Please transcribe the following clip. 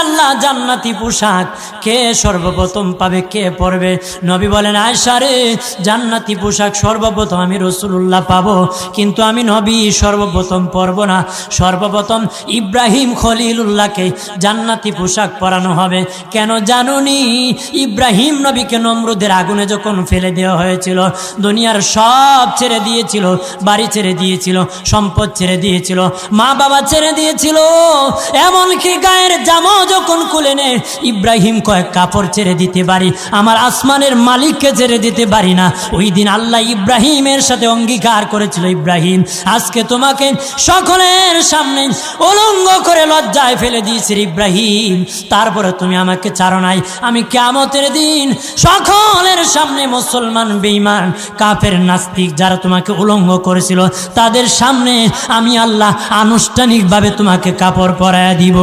আল্লাহ জান্নাতি পোশাক কে সর্বপ্রথম পাবে, কে পরবে? নবী বলেন, আয়েশা রে, জান্নাতি পোশাক সর্বপ্রথম আমি রাসূলুল্লাহ পাবো, কিন্তু আমি নবী সর্বপ্রথম পরব না। সর্বপ্রথম ইব্রাহিম খলিলুল্লাহকে জান্নাতি পোশাক পরানো হবে। কেন জানুনি? ইব্রাহিম নবীকে নমরুদের আগুনে যখন ফেলে দেওয়া হয়েছিল, দুনিয়ার সব ছেড়ে দিয়েছিল, বাড়ি ছেড়ে দিয়েছিল, সম্পদ ছেড়ে দিয়েছিল, মা বাবা ছেড়ে দিয়েছিল, এমনকি গায়ের জামাও যখন খুলে নেয়, ইব্রাহিম কয়েক কাপড় ছেড়ে দিতে পারি, আমার আসমানের মালিককে ছেড়ে দিতে পারি না। ওই দিন আল্লাহ ইব্রাহিমের সাথে অঙ্গীকার করেছিল, ইব্রাহিম আজকে তোমাকে সকলের সামনে উলঙ্গ করে লজ্জায় ফেলে দিয়েছি ইব্রাহিম, তারপরে তুমি আমাকে ছাড়ো নাই। আমি কিয়ামতের দিন সকলের সামনে মুসলমান, বেঈমান, কাফের, নাস্তিক যারা তোমাকে উলঙ্গ করেছিল তাদের সামনে আমি আল্লাহ আনুষ্ঠানিকভাবে তোমাকে কাপড় পরায়া দিব।